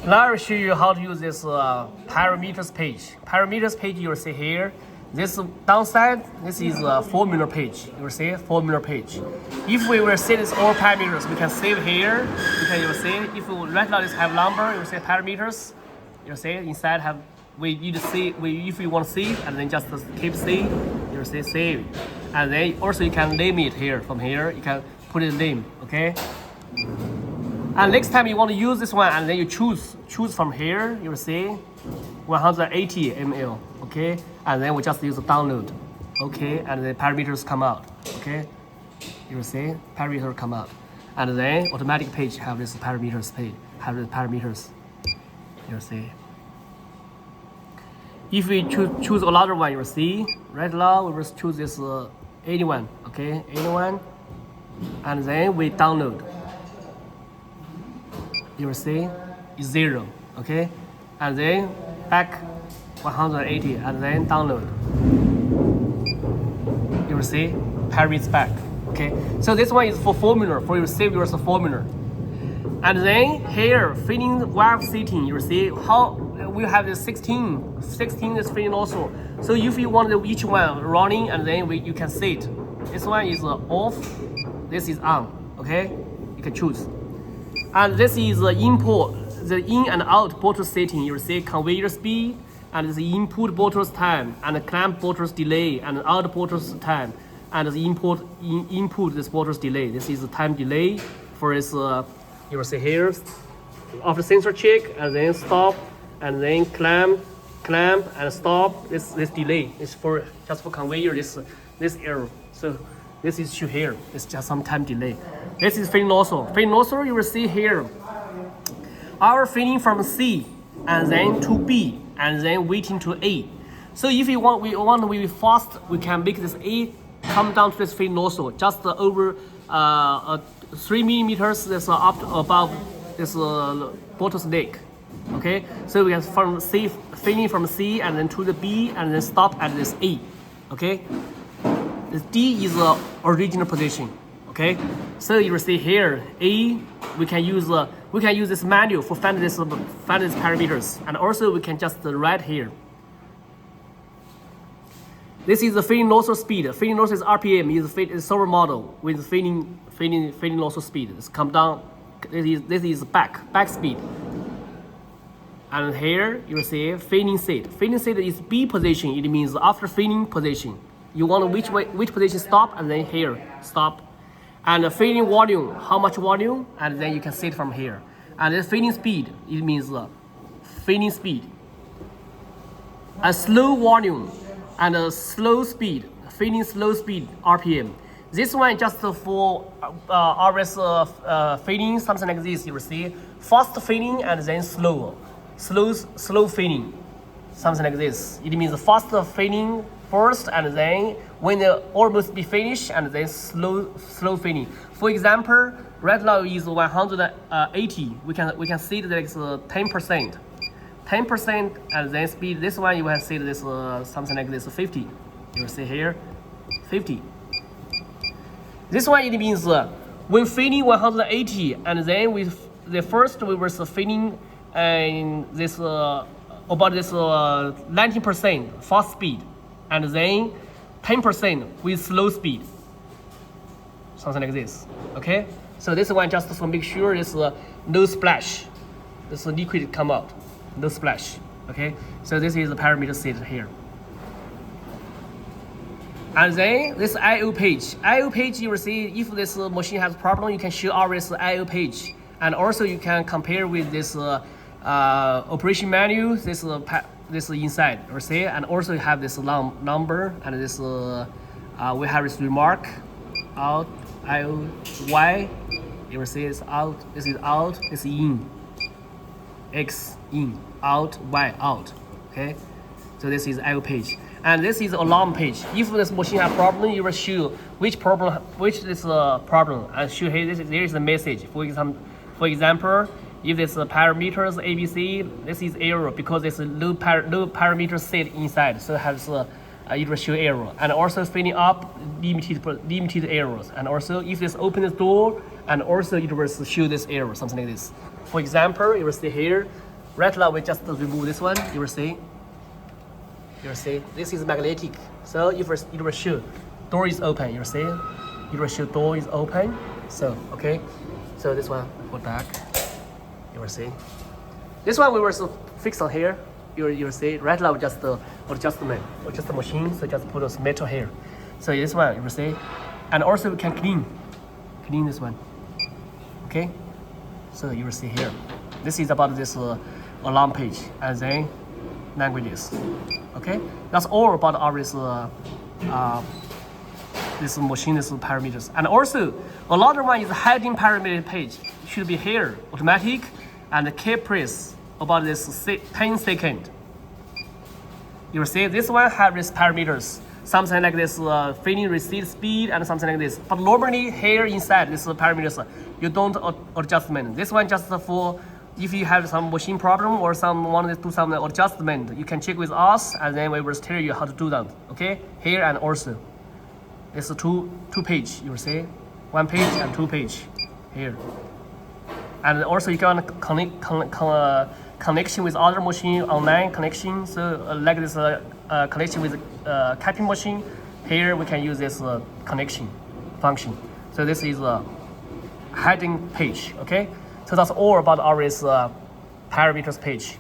Now I will show you how to use this parameters page. Parameters page you will see here. This downside, this is a formula page. You will see formula page. If we will set this all parameters, we can save here. You will see if we right now this have number, you will see parameters. You will see inside have we need to see if you want to save and then just keep save. You will see save, and then also you can name it here. From here you can put a name. Okay. And next time you want to use this one, and then you choose from here. You will see 180 ml. Okay, and then we just use the download. Okay, and the parameters come out. Okay, you will see parameters come out, and then automatic page have this parameters page have the parameters. You will see. If we choose another one, you will see right now we will choose this anyone. Okay, anyone, and then we download. You will see is 0. Okay, and then back 180 and then download. You will see parameters back. Okay, so this one is for formula, for your save yours formula. And then here fitting valve setting, you will see how we have the 16 is fitting also. So if you want each one running, and then you can set. This one is off, this is on. Okay, you can choose. And this is the input, the in and out bottle setting. You will see conveyor speed, and the input bottles time, and the clamp bottles delay, and out bottles time, and the input this bottles delay. This is the time delay for this. You will see here, after sensor check, and then stop, and then clamp, and stop. This delay is for just for conveyor this error. So this is shown here. It's just some time delay. This is fitting nozzle. Fitting nozzle you will see here. Our fitting from C and then to B and then waiting to A. So if we want to be fast, we can make this A come down to this fitting nozzle just over 3 millimeters. That's up above this bottle's neck. Okay, so we can from C fitting from C and then to the B and then stop at this A. Okay. The D is the original position. Okay, so you will see here A. We can use this manual for find this parameters, and also we can just write here. This is the fitting nozzle speed. Fitting nozzle is RPM is server model with fitting nozzle speed. It's come down. This is back speed. And here you will see fitting set. Fitting set is B position. It means after fitting position. You want which position stop, and then here stop. And the fitting volume, how much volume, and then you can set from here. And the fitting speed, it means fitting speed. A slow volume and a slow speed, fitting slow speed RPM. This one just for RS fitting, something like this. You will see fast fitting and then slow fitting, something like this. It means fast fitting first, and then when they almost be finished, and then slow fitting. For example, right now is 180. We can see that it's 10%, and then speed. This one you can see this something like this 50. You will see here 50. This one it means when fitting 180, and then we were fitting and this about this 19% fast speed, and then 10% with slow speed, something like this. Okay, so this one just to make sure this no splash, this liquid come out, no splash. Okay, so this is the parameter set here. And then this I/O page. I/O page, you will see if this machine has problem, you can show RS I/O page, and also you can compare with this operation manual. This inside, you see, and also you have this number, and this we have this remark out I/O Y. You will see it's out. This is out. This is in. X in, out, Y out. Okay, so this is I/O page. And this is alarm page. If this machine has problem, you will show which is problem, and show here there is a message. For example, if this parameters ABC, this is error because there's no parameter set inside, so it has it will show error. And also filling up limited errors. And also if this open the door, and also it will show this error, something like this. For example, you will see here, right now we just remove this one. You will see this is magnetic. So if it will show door is open, you will see it will show door is open. So okay, so this one put back. You will see this one we will fix on here. You will see right now just adjustment or just the machine. So just put a metal here. So this one you will see, and also we can clean this one. Okay, so you will see here. This is about this alarm page and then languages. Okay, that's all about our this machine is parameters. And also another one is heading parameter page. It should be here, automatic, and keep press about this 10 seconds. You will see this one has these parameters. Something like this feeding receipt speed and something like this. But normally here inside this parameters, you don't adjustment. This one just for if you have some machine problem or some want to do some adjustment, you can check with us and then we will tell you how to do that. Okay, here and also it's two page. You will see 1 page and 2 page here, and also you can connect connection with other machine, online connection. So like this connection with copy machine. Here we can use this connection function. So this is a heading page. Okay, so that's all about our parameters page.